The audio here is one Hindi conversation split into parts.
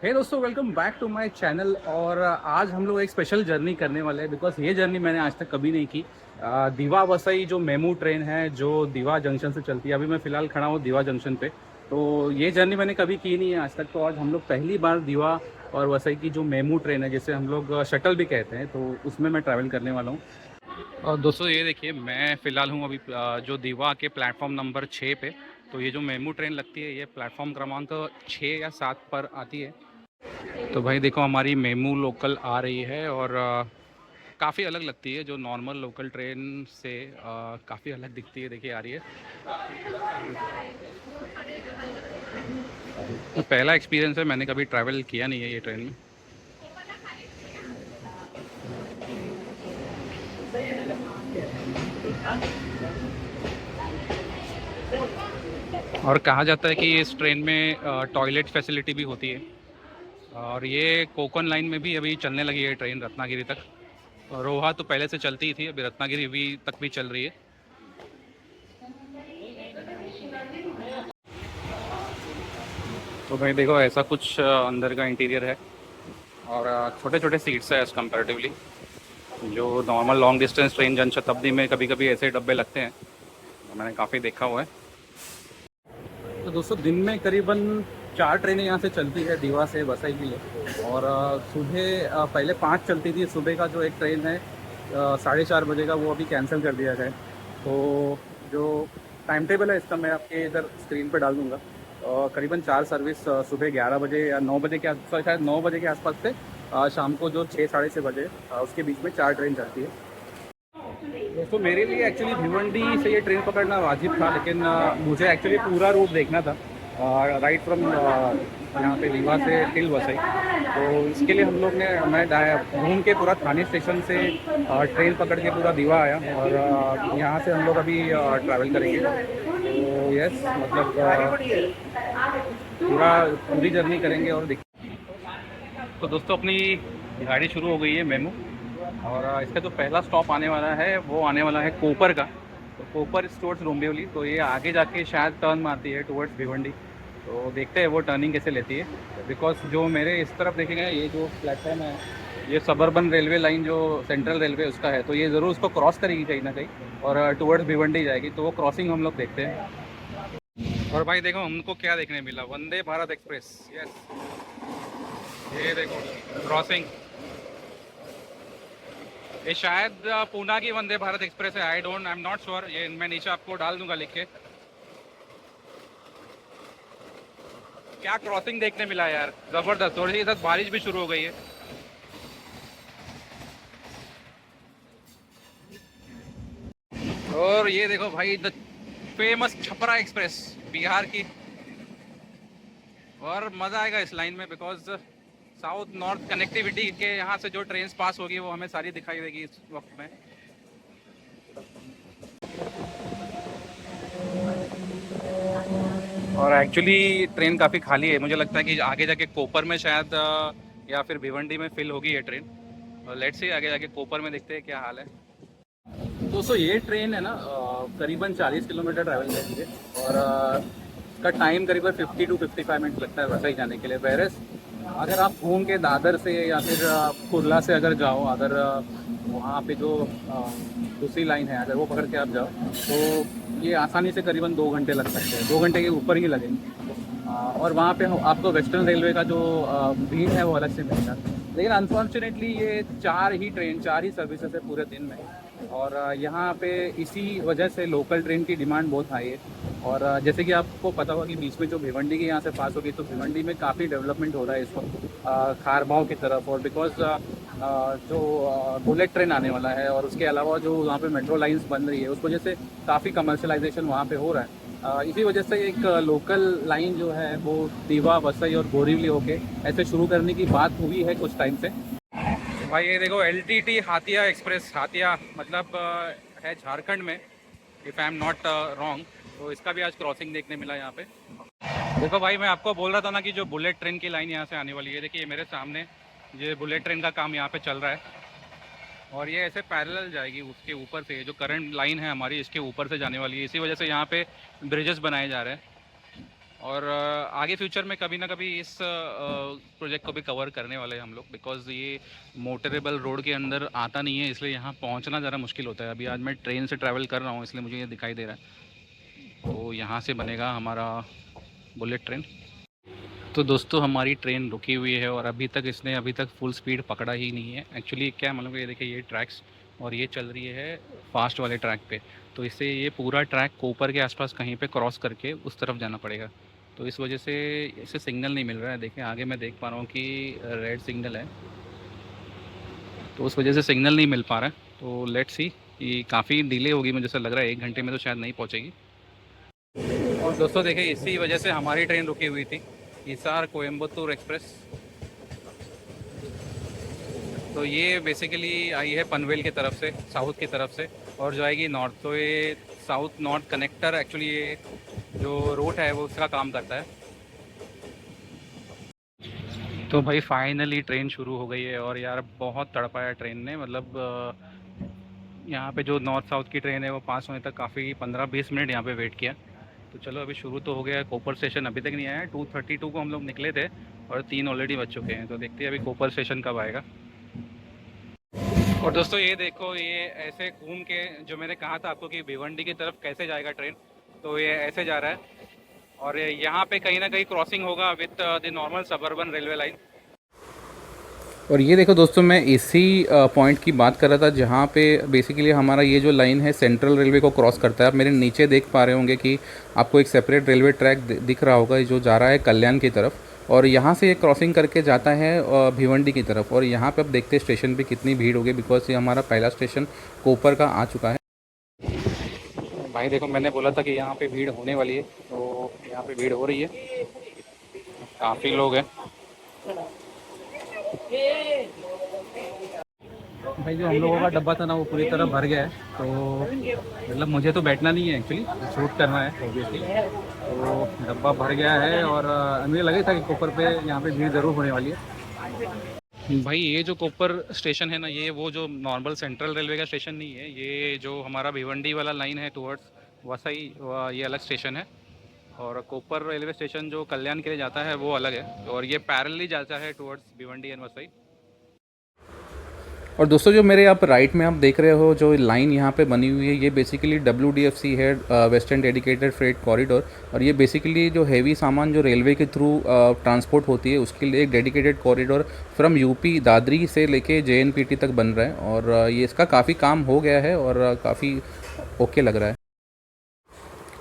हे दोस्तों, welcome back to my channel. और आज हम लोग एक स्पेशल जर्नी करने वाले हैं बिकॉज ये जर्नी मैंने आज तक कभी नहीं की। दीवा वसई जो मेमू ट्रेन है जो दीवा जंक्शन से चलती है, अभी मैं फ़िलहाल खड़ा हूँ दीवा जंक्शन पे। तो ये जर्नी मैंने कभी की नहीं है आज तक। तो आज हम लोग पहली बार दीवा और वसई की जो मेमू ट्रेन है, जिसे हम लोग शटल भी कहते हैं, तो उसमें मैं ट्रैवल करने वाला हूँ। और दोस्तों ये देखिए, मैं फ़िलहाल हूँ अभी जो दीवा के प्लेटफॉर्म नंबर 6 पे। तो ये जो मेमू ट्रेन लगती है, ये प्लेटफॉर्म क्रमांक 6 या 7 पर आती है। तो भाई देखो, हमारी मेमू लोकल आ रही है और काफ़ी अलग लगती है। जो नॉर्मल लोकल ट्रेन से काफ़ी अलग दिखती है। देखिए आ रही है। तो पहला एक्सपीरियंस है, मैंने कभी ट्रैवल किया नहीं है ये ट्रेन में। और कहा जाता है कि इस ट्रेन में टॉयलेट फैसिलिटी भी होती है। और ये कोकन लाइन में भी अभी चलने लगी है ट्रेन, रत्नागिरी तक। और रोहा तो पहले से चलती ही थी, अभी रत्नागिरी भी तक भी चल रही है। तो भाई देखो, ऐसा कुछ अंदर का इंटीरियर है। और छोटे छोटे सीट्स है एज़ कम्पेरेटिवली। जो normal long distance train Janshatabdi में कभी कभी ऐसे डब्बे लगते हैं, तो मैंने काफ़ी देखा हुआ है। तो दोस्तों, दिन में करीबन 4 ट्रेनें यहाँ से चलती है दीवा से वसई के लिए। और सुबह पहले 5 चलती थी। सुबह का जो एक ट्रेन है 4:30 बजे का, वो अभी कैंसिल कर दिया गया है। तो जो टाइम टेबल है इसका मैं आपके इधर स्क्रीन पर डाल दूँगा। करीबन 4 सर्विस सुबह 11 बजे या 9 बजे के आसपास, शायद 9 बजे के आसपास से शाम को जो 6 साढ़े 6 बजे, उसके बीच में 4 ट्रेन चलती है। दोस्तों, मेरे लिए एक्चुअली भिवंडी से ये ट्रेन पकड़ना वाजिब था, लेकिन मुझे एक्चुअली पूरा रूट देखना था, राइट फ्रॉम यहाँ पे रीवा से टिल वसई। तो इसके लिए हम लोग ने मैं घूम के पूरा थाने स्टेशन से ट्रेन पकड़ के पूरा दीवा आया। और यहाँ से हम लोग अभी ट्रैवल करेंगे। तो यस, मतलब पूरी जर्नी करेंगे और तो दोस्तों, अपनी गाड़ी शुरू हो गई है मेमू। और इसका जो पहला स्टॉप आने वाला है वो आने वाला है कोपर का। तो कोपर इज टुवर्ड्स डोंबिवली। तो ये आगे जाके शायद टर्न मारती है टुवर्ड्स भिवंडी। तो देखते हैं वो टर्निंग कैसे लेती है। बिकॉज जो मेरे इस तरफ देखेंगे, ये जो प्लेटफॉर्म है, ये सबर्बन रेलवे लाइन जो सेंट्रल रेलवे उसका है, तो ये ज़रूर उसको क्रॉस करेगी कहीं ना कहीं और टुवर्ड्स भिवंडी जाएगी। तो वो क्रॉसिंग हम लोग देखते हैं। और भाई देखो, हमको क्या देखने मिला, वंदे भारत एक्सप्रेस। यस, ये देखो क्रॉसिंग। ये शायद पूना की वंदे भारत एक्सप्रेस है। I am not sure. ये मैं नीचे आपको डाल दूंगा लिख के। क्या क्रॉसिंग देखने मिला यार, जबरदस्त। और ये साथ बारिश भी शुरू हो गई है। और ये देखो भाई, the famous Chhapra express, Bihar की। और मज़ा आएगा इस लाइन में, बिकॉज साउथ नॉर्थ कनेक्टिविटी के यहाँ से जो ट्रेन पास होगी वो हमें सारी दिखाई देगी इस वक्त में। और एक्चुअली ट्रेन काफ़ी खाली है। मुझे लगता है कि आगे जाके कोपर में शायद या फिर भिवंडी में फिल होगी ये ट्रेन। और लेट्स सी, आगे जाके कोपर में देखते हैं क्या हाल है। दोस्तों, ये ट्रेन है ना, करीबन 40 किलोमीटर ट्रैवल करती है। और इसका टाइम करीबन 50 टू 55 मिनट लगता है वसई जाने के लिए। वेरस अगर आप घूम के दादर से या फिर कुर्ला से अगर जाओ, अगर वहाँ पे जो दूसरी लाइन है, अगर वो पकड़ के आप जाओ, तो ये आसानी से करीबन 2 घंटे लग सकते हैं। 2 घंटे के ऊपर ही लगेंगे। और वहाँ पे आपको वेस्टर्न रेलवे का जो भीड़ है वो अलग से मिलेगा। लेकिन अनफॉर्चुनेटली ये 4 ही सर्विसेज है पूरे दिन में। और यहाँ पे इसी वजह से लोकल ट्रेन की डिमांड बहुत हाई है। और जैसे कि आपको पता होगा कि बीच में जो भिवंडी की यहाँ से पास होगी, तो भिवंडी में काफ़ी डेवलपमेंट हो रहा है इस वक्त खारबाव की तरफ। और बिकॉज जो बुलेट ट्रेन आने वाला है, और उसके अलावा जो वहाँ पे मेट्रो लाइंस बन रही है, उस वजह से काफ़ी कमर्शलाइजेशन वहाँ पे हो रहा है। इसी वजह से एक लोकल लाइन जो है वो दीवा वसई और बोरीवली होके ऐसे शुरू करने की बात हुई है कुछ टाइम से। भाई ये देखो, LTT हातिया एक्सप्रेस। हातिया मतलब है झारखंड में, if I am not wrong. तो इसका भी आज क्रॉसिंग देखने मिला यहाँ पे। देखो भाई, मैं आपको बोल रहा था ना कि जो बुलेट ट्रेन की लाइन यहाँ से आने वाली है, देखिए मेरे सामने ये बुलेट ट्रेन का काम यहाँ पे चल रहा है। और ये ऐसे पैरेलल जाएगी उसके ऊपर से। जो करंट लाइन है हमारी, इसके ऊपर से जाने वाली है। इसी वजह से यहाँ पे ब्रिजेस बनाए जा रहे हैं। और आगे फ्यूचर में कभी ना कभी इस प्रोजेक्ट को भी कवर करने वाले हैं हम लोग, बिकॉज़ ये मोटरेबल रोड के अंदर आता नहीं है, इसलिए यहाँ पहुँचना ज़रा मुश्किल होता है। अभी आज मैं ट्रेन से ट्रैवल कर रहा हूँ, इसलिए मुझे ये दिखाई दे रहा है। तो यहाँ से बनेगा हमारा बुलेट ट्रेन। तो दोस्तों हमारी ट्रेन रुकी हुई है और इसने अभी तक फुल स्पीड पकड़ा ही नहीं है। एक्चुअली क्या मतलब, ये देखिए ये ट्रैक्स और ये चल रही है फास्ट वाले ट्रैक पे, तो इससे ये पूरा ट्रैक कोपर के आसपास कहीं पे क्रॉस करके उस तरफ जाना पड़ेगा। तो इस वजह से इसे सिग्नल नहीं मिल रहा है। देखिए आगे मैं देख पा रहा हूँ कि रेड सिग्नल है, तो उस वजह से सिग्नल नहीं मिल पा रहा है। तो लेट्स सी कि काफ़ी डिले होगी, मुझे ऐसा लग रहा है 1 घंटे में तो शायद नहीं पहुँचेगी। और दोस्तों देखिए इसी वजह से हमारी ट्रेन रुकी हुई थी, हिसार कोयम्बतूर एक्सप्रेस। तो ये बेसिकली आई है पनवेल की तरफ से, साउथ की तरफ से, और जो आएगी नॉर्थ। तो ये साउथ नॉर्थ कनेक्टर एक्चुअली ये जो रूट है वो उसका काम करता है। तो भाई फाइनली ट्रेन शुरू हो गई है और यार बहुत तड़पाया ट्रेन ने। मतलब यहाँ पे जो नॉर्थ साउथ की ट्रेन है वो पास होने तक काफ़ी 15-20 मिनट यहाँ पे वेट किया। तो चलो अभी शुरू तो हो गया है। कोपर स्टेशन अभी तक नहीं आया है। 2:32 को हम लोग निकले थे और 3 ऑलरेडी बज चुके हैं। तो देखते हैं अभी कोपर स्टेशन कब आएगा। और दोस्तों ये देखो, ये ऐसे घूम के, जो मैंने कहा था आपको कि भिवंडी की तरफ कैसे जाएगा ट्रेन, तो ये ऐसे जा रहा है और यहाँ पे कहीं ना कहीं क्रॉसिंग होगा with the normal suburban railway line. और ये देखो दोस्तों, मैं इसी पॉइंट की बात कर रहा था जहाँ पे बेसिकली हमारा ये जो लाइन है सेंट्रल रेलवे को क्रॉस करता है। आप मेरे नीचे देख पा रहे होंगे कि आपको एक सेपरेट रेलवे ट्रैक दिख रहा होगा जो जा रहा है कल्याण की तरफ, और यहाँ से ये क्रॉसिंग करके जाता है भिवंडी की तरफ। और यहाँ पे आप देखते हैं स्टेशन पे कितनी भीड़ होगी, बिकॉज ये हमारा पहला स्टेशन कोपर का आ चुका है। भाई देखो, मैंने बोला था कि यहाँ पे भीड़ होने वाली है, तो यहाँ पे भीड़ हो रही है, काफ़ी लोग हैं। भाई जो हम लोगों का डब्बा था ना वो पूरी तरह भर गया है। तो मतलब मुझे तो बैठना नहीं है, एक्चुअली शूट करना है ऑब्वियसली। तो डब्बा भर गया है और मुझे लगा था कि कोपर पे यहाँ पे भीड़ ज़रूर होने वाली है। भाई ये जो कोपर स्टेशन है ना, ये वो जो नॉर्मल सेंट्रल रेलवे का स्टेशन नहीं है। ये जो हमारा भिवंडी वाला लाइन है टुवर्ड्स वसई, ये अलग स्टेशन है। और कोपर रेलवे स्टेशन जो कल्याण के लिए जाता है वो अलग है, और ये पैरेलली जाता है टुवर्ड्स भिवंडी एंड वसई। और दोस्तों जो मेरे आप राइट में आप देख रहे हो जो लाइन यहाँ पे बनी हुई है, ये बेसिकली WDFC है, वेस्टर्न डेडिकेटेड फ्रेट कॉरिडोर। और ये बेसिकली जो हैवी सामान जो रेलवे के थ्रू ट्रांसपोर्ट होती है उसके लिए एक dedicated corridor from UP Dadri से लेके JNPT तक बन रहा है। और ये इसका काफ़ी काम हो गया है और काफ़ी ओके लग रहा है।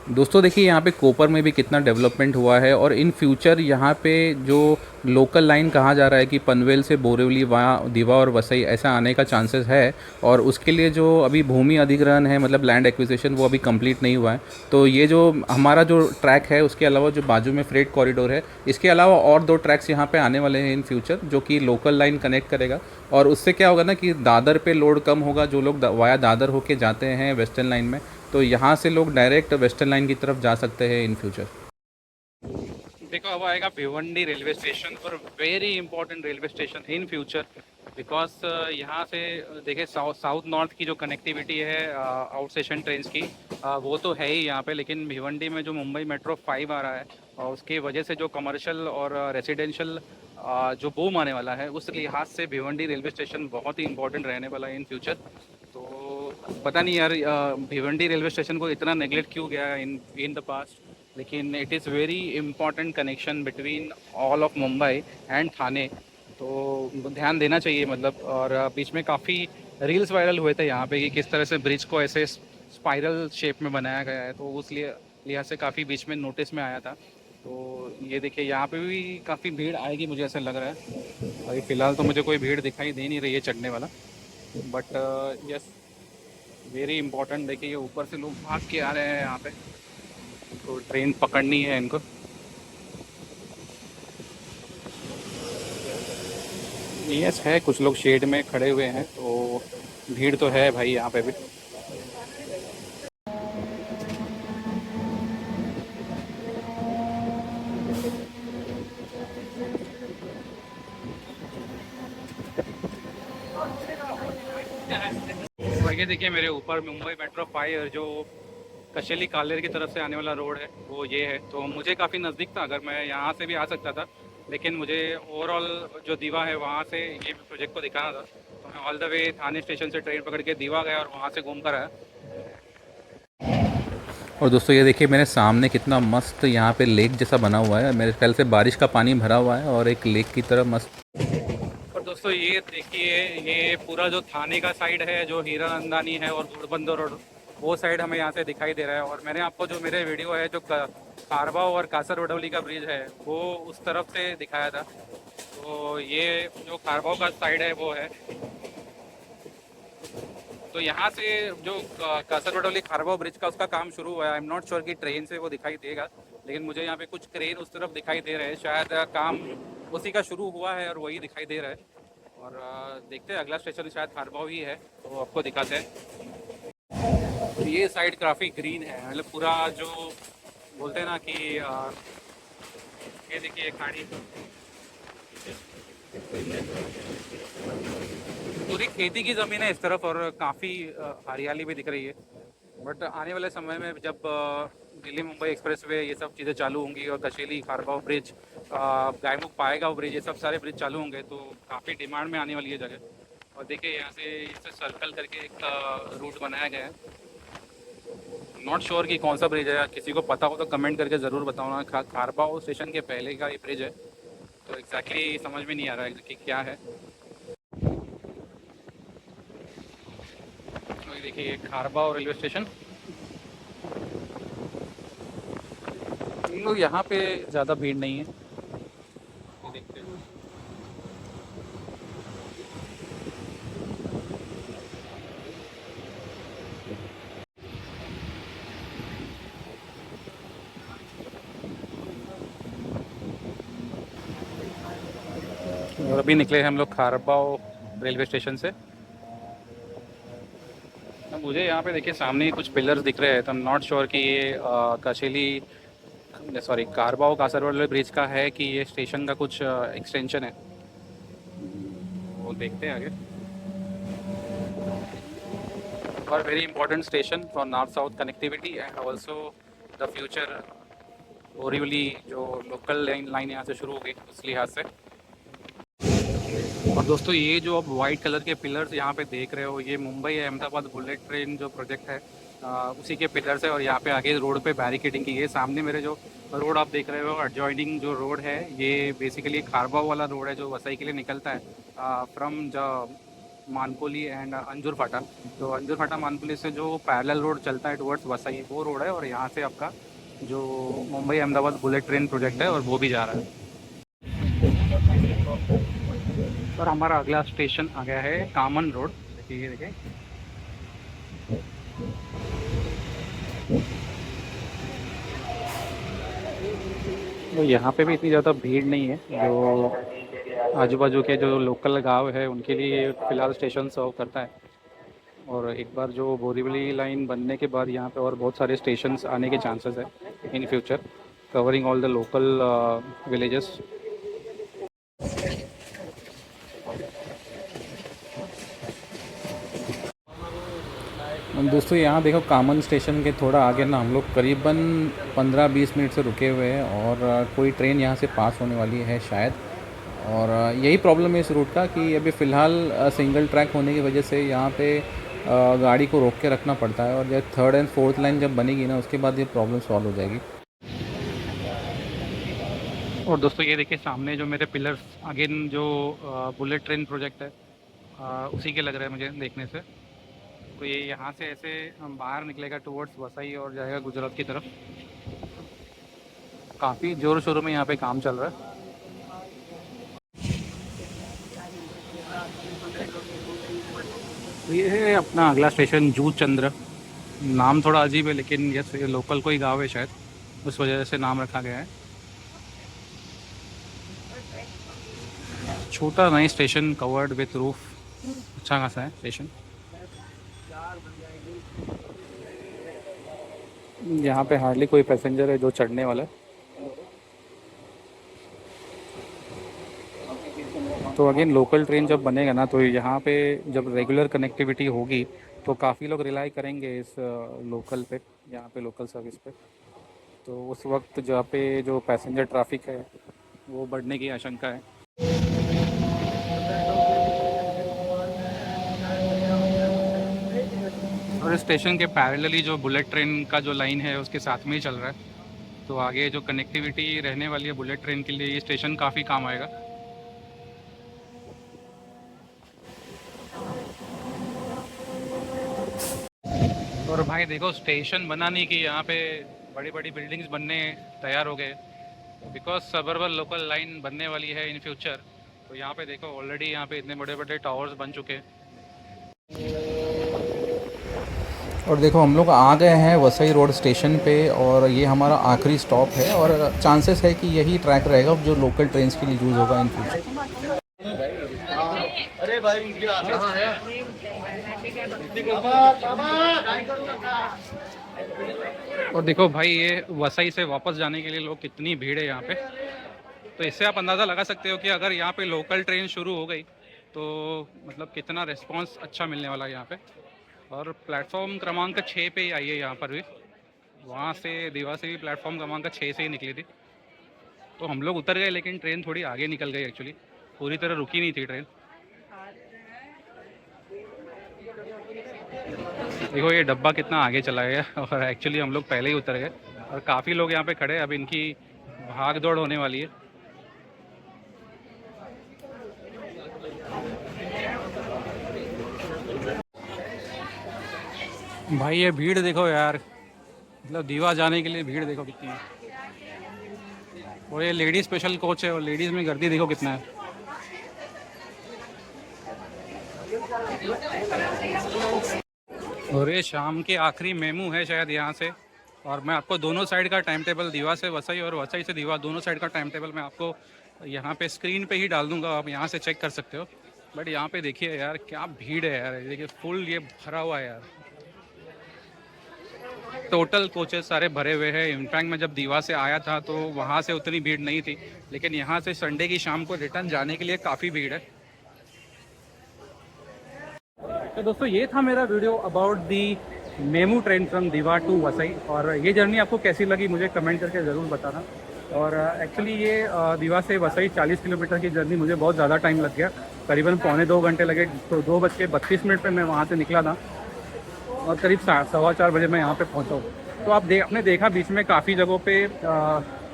दोस्तों देखिए यहाँ पे कोपर में भी कितना डेवलपमेंट हुआ है, और इन फ्यूचर यहाँ पे जो लोकल लाइन कहा जा रहा है कि पनवेल से बोरीवली वहाँ दीवा और वसई ऐसा आने का चांसेस है। और उसके लिए जो अभी भूमि अधिग्रहण है, मतलब लैंड एक्विजिशन, वो अभी कंप्लीट नहीं हुआ है। तो ये जो हमारा जो ट्रैक है उसके अलावा जो बाजू में फ्रेट कॉरिडोर है, इसके अलावा और 2 ट्रैक्स यहाँ पे आने वाले हैं इन फ्यूचर, जो कि लोकल लाइन कनेक्ट करेगा। और उससे क्या होगा ना कि दादर पे लोड कम होगा। जो लोग वाया दादर होके जाते हैं वेस्टर्न लाइन में, तो यहाँ से लोग डायरेक्ट वेस्टर्न लाइन की तरफ जा सकते हैं इन फ्यूचर। देखो अब आएगा भिवंडी रेलवे स्टेशन, और very important railway station in future, because यहाँ से देखिए साउथ नॉर्थ की जो कनेक्टिविटी है आउट स्टेशन ट्रेन की, वो तो है ही यहाँ पे। लेकिन भिवंडी में जो मुंबई मेट्रो 5 आ रहा है, और उसकी वजह से जो कमर्शियल और रेसिडेंशियल जो बूम आने वाला है, उस लिहाज से भिवंडी रेलवे स्टेशन बहुत ही इंपॉर्टेंट रहने वाला है इन फ्यूचर। तो पता नहीं यार भिवंडी रेलवे स्टेशन को इतना नेगलेक्ट क्यों गया इन द पास्ट, लेकिन it is very important connection between all of Mumbai and Thane. तो ध्यान देना चाहिए मतलब। और बीच में काफ़ी रील्स वायरल हुए थे यहाँ पे कि किस तरह से ब्रिज को ऐसे स्पाइरल शेप में बनाया गया है, तो उस लिहाज से काफ़ी बीच में नोटिस में आया था। तो ये देखिए यहाँ पे भी काफ़ी भीड़ आएगी मुझे ऐसा लग रहा है। अभी फ़िलहाल तो मुझे कोई भीड़ दिखाई दे नहीं रही है चढ़ने वाला, बट यस वेरी इंपॉर्टेंट। देखिए ऊपर से लोग भाग के आ रहे हैं यहाँ पे, तो ट्रेन पकड़नी है इनको। यस है, कुछ लोग शेड में खड़े हुए हैं, तो भीड़ तो है भाई यहाँ पे भी। ये देखिए मेरे ऊपर मुंबई मेट्रो 5 जो कशेली कालेर की तरफ से आने वाला रोड है वो ये है, तो मुझे काफ़ी नज़दीक था, अगर मैं यहाँ से भी आ सकता था, लेकिन मुझे ओवरऑल जो दीवा है वहाँ से ये प्रोजेक्ट को दिखाना था, तो मैं all the way Thane station से ट्रेन पकड़ के दीवा गया और वहाँ से घूम कर आया। और दोस्तों ये देखिए मेरे सामने कितना मस्त यहाँ पे लेक जैसा बना हुआ है, मेरे ख्याल से बारिश का पानी भरा हुआ है और एक लेक की तरह मस्त। और दोस्तों ये देखिए, ये पूरा जो थाने का साइड है, जो हीरा नंदानी है और घोड़बंदर रोड, वो साइड हमें यहाँ से दिखाई दे रहा है। और मैंने आपको जो मेरे वीडियो है जो कारवाओ और कासर वडौली का ब्रिज है वो उस तरफ से दिखाया था, तो ये जो कारवाओ का साइड है वो है। तो यहाँ से जो कासर वडौली खारवा ब्रिज का उसका काम शुरू हुआ है। आई एम नॉट श्योर कि ट्रेन से वो दिखाई देगा, लेकिन मुझे यहाँ पे कुछ क्रेन उस तरफ दिखाई दे रहे हैं, शायद काम उसी का शुरू हुआ है और वही दिखाई दे रहा है। और देखते हैं, अगला स्टेशन शायद खारवा ही है, तो आपको दिखाते हैं। तो ये साइड काफ़ी ग्रीन है, मतलब पूरा जो बोलते हैं ना कि ये देखिए खाड़ी, पूरी खेती की ज़मीन है इस तरफ और काफ़ी हरियाली भी दिख रही है। बट आने वाले समय में जब दिल्ली मुंबई एक्सप्रेसवे ये सब चीज़ें चालू होंगी और कशेली खारगांव ब्रिज, गायमुख पाएगांव ब्रिज, ये सब सारे ब्रिज चालू होंगे, तो काफ़ी डिमांड में आने वाली है जगह। और देखिए यहाँ से इससे सर्कल करके एक रूट बनाया गया है। नॉट श्योर कि कौन सा ब्रिज है, किसी को पता हो तो कमेंट करके ज़रूर बताओ ना। खारगांव स्टेशन के पहले का ये ब्रिज है, तो एग्जैक्टली समझ में नहीं आ रहा है कि क्या है। तो देखिए खारगांव रेलवे स्टेशन, लोग यहाँ पे ज़्यादा भीड़ नहीं है, ये देखते हैं। और अभी निकले हैं हम लोग खारगांव रेलवे स्टेशन से। अब मुझे यहाँ पे देखिए सामने ही कुछ पिलर्स दिख रहे हैं, तो नॉट श्योर कि ये कशेली सॉरी कारवाओ कासरवाल ब्रिज का है कि ये स्टेशन का कुछ एक्सटेंशन है, वो देखते हैं आगे। और very important station for north south connectivity and also the future Borivali जो लोकल लाइन यहाँ से शुरू हो गई उस लिहाज से। और दोस्तों ये जो आप वाइट कलर के पिलर्स यहाँ पे देख रहे हो, ये मुंबई अहमदाबाद बुलेट ट्रेन जो प्रोजेक्ट है उसी के पिलर्स है। और यहाँ पे आगे रोड पे बैरिकेडिंग की है। सामने मेरे जो रोड आप देख रहे हो, एडजॉइनिंग जो रोड है, ये बेसिकली खारगांव वाला रोड है जो वसई के लिए निकलता है फ्रॉम द मानकोली एंड अंजुर फाटा। तो अंजुर फाटा मानकोली से जो पैरेलल रोड चलता है टुवर्ड्स वसई, वो रोड है। और यहाँ से आपका जो Mumbai Ahmedabad bullet train project है और वो भी जा रहा है। और हमारा अगला स्टेशन आ गया है कामन रोड, देखिए देखिए। तो यहाँ पे भी इतनी ज़्यादा भीड़ नहीं है, जो आजू बाजू के जो लोकल गांव है उनके लिए फ़िलहाल स्टेशन सर्व करता है। और एक बार जो बोरीवली लाइन बनने के बाद यहाँ पे और बहुत सारे स्टेशंस आने के चांसेस है in future, covering all the local villages. दोस्तों यहाँ देखो कामन स्टेशन के थोड़ा आगे ना हम लोग करीबन 15-20 मिनट से रुके हुए हैं और कोई ट्रेन यहाँ से पास होने वाली है शायद। और यही प्रॉब्लम है इस रूट का कि अभी फ़िलहाल सिंगल ट्रैक होने की वजह से यहाँ पे गाड़ी को रोक के रखना पड़ता है। और जब थर्ड एंड फोर्थ लाइन जब बनेगी ना, उसके बाद ये प्रॉब्लम सॉल्व हो जाएगी। और दोस्तों ये देखिए सामने जो मेरे पिलर्स, अगेन जो बुलेट ट्रेन प्रोजेक्ट है उसी के लग रहे हैं मुझे देखने से। तो ये यहाँ से ऐसे बाहर निकलेगा टुवर्ड्स वसई और जाएगा गुजरात की तरफ। काफ़ी ज़ोर शोरों में यहाँ पे काम चल रहा है। तो ये है अपना अगला स्टेशन जूत चंद्र। नाम थोड़ा अजीब है, लेकिन ये लोकल कोई गांव है शायद, उस वजह से नाम रखा गया है। छोटा नई स्टेशन, कवर्ड विथ रूफ, अच्छा खासा है स्टेशन। यहाँ पे हार्डली कोई पैसेंजर है जो चढ़ने वाला है। तो अगेन लोकल ट्रेन जब बनेगा ना, तो यहाँ पे जब रेगुलर कनेक्टिविटी होगी तो काफ़ी लोग रिलाई करेंगे इस लोकल पे, यहाँ पे लोकल सर्विस पे। तो उस वक्त जहाँ पे जो पैसेंजर ट्रैफिक है वो बढ़ने की आशंका है। और स्टेशन के पैरेलली जो बुलेट ट्रेन का जो लाइन है उसके साथ में ही चल रहा है, तो आगे जो कनेक्टिविटी रहने वाली है बुलेट ट्रेन के लिए ये स्टेशन काफ़ी काम आएगा। और भाई देखो स्टेशन बना नहीं कि यहाँ पे बड़ी बड़ी बिल्डिंग्स बनने तैयार हो गए, बिकॉज सबर्बन लोकल लाइन बनने वाली है इन फ्यूचर। तो यहाँ पे देखो ऑलरेडी यहाँ पे इतने बड़े बड़े टावर्स बन चुके हैं। और देखो हम लोग आ गए हैं वसई रोड स्टेशन पे, और ये हमारा आखिरी स्टॉप है, और चांसेस है कि यही ट्रैक रहेगा जो लोकल ट्रेन्स के लिए यूज़ होगा इन फ्यूचर। अरे भाई कहाँ है? और देखो भाई ये वसई से वापस जाने के लिए लोग कितनी भीड़ है यहाँ पे। तो इससे आप अंदाज़ा लगा सकते हो कि अगर यहाँ पे लोकल ट्रेन शुरू हो गई तो मतलब कितना रिस्पांस अच्छा मिलने वाला है यहाँ पे। और प्लेटफॉर्म क्रमांक 6 पे ही आई है यहाँ पर भी, वहाँ से दीवा से भी प्लेटफॉर्म क्रमांक 6 से ही निकली थी। तो हम लोग उतर गए लेकिन ट्रेन थोड़ी आगे निकल गई, एक्चुअली पूरी तरह रुकी नहीं थी ट्रेन। देखो ये डब्बा कितना आगे चला गया और एक्चुअली हम लोग पहले ही उतर गए, और काफ़ी लोग यहाँ पे खड़े हैं। अब इनकी भाग दौड़ होने वाली है। भाई ये भीड़ देखो यार, मतलब दीवा जाने के लिए भीड़ देखो कितनी है। और ये लेडीज स्पेशल कोच है और लेडीज़ में गर्दी देखो कितना है। और ये शाम के आखिरी मेमू है शायद यहाँ से। और मैं आपको दोनों साइड का टाइम टेबल, दीवा से वसई और वसई से दीवा, दोनों साइड का टाइम टेबल मैं आपको यहाँ पे स्क्रीन पे ही डाल दूँगा, आप यहाँ से चेक कर सकते हो। बट यहाँ पे देखिए यार क्या भीड़ है यार, देखिए फुल ये भरा हुआ है यार। टोटल कोचेस सारे भरे हुए हैं। इनफैक्ट मैं जब दीवा से आया था तो वहाँ से उतनी भीड़ नहीं थी, लेकिन यहाँ से संडे की शाम को रिटर्न जाने के लिए काफ़ी भीड़ है। तो दोस्तों ये था मेरा video about the MEMU train from दीवा टू वसई। और ये जर्नी आपको कैसी लगी मुझे कमेंट करके ज़रूर बताना। और एक्चुअली ये दीवा से वसई 40 किलोमीटर की जर्नी मुझे बहुत ज़्यादा टाइम लग गया, करीबन 2.25 घंटे लगे। तो 2:32 पर मैं वहाँ से निकला था और करीब 4:15 बजे मैं यहाँ पे पहुँचा हूँ। तो आपने देखा बीच में काफ़ी जगहों पे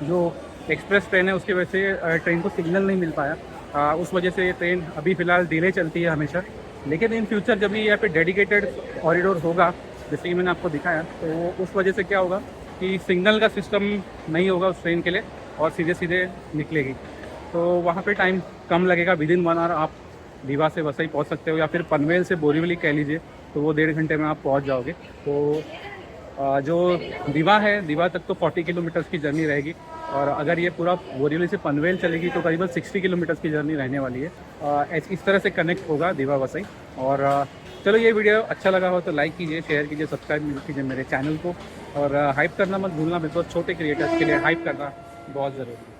जो एक्सप्रेस ट्रेन है उसकी वजह से ट्रेन को सिग्नल नहीं मिल पाया। उस वजह से ये ट्रेन अभी फ़िलहाल डिले चलती है हमेशा। लेकिन इन फ्यूचर जब भी यहाँ पे डेडिकेटेड कॉरिडोर होगा, जैसे कि मैंने आपको दिखाया, तो उस वजह से क्या होगा कि सिग्नल का सिस्टम नहीं होगा उस ट्रेन के लिए और सीधे सीधे निकलेगी। तो वहाँ पे टाइम कम लगेगा, विदिन 1 आवर आप दीवा से वसई पहुँच सकते हो, या फिर पनवेल से बोरीवली कह लीजिए तो वो 1.5 घंटे में आप पहुँच जाओगे। तो जो दीवा है, दीवा तक तो 40 किलोमीटर्स की जर्नी रहेगी, और अगर ये पूरा बोरीवली से पनवेल चलेगी तो करीबन 60 किलोमीटर्स की जर्नी रहने वाली है। इस तरह से कनेक्ट होगा दीवा वसई। और चलो ये वीडियो अच्छा लगा हो तो लाइक कीजिए, शेयर कीजिए, सब्सक्राइब कीजिए मेरे चैनल को, और हाइप करना मत भूलना, बिकॉज छोटे क्रिएटर्स के लिए हाइप करना बहुत ज़रूरी है।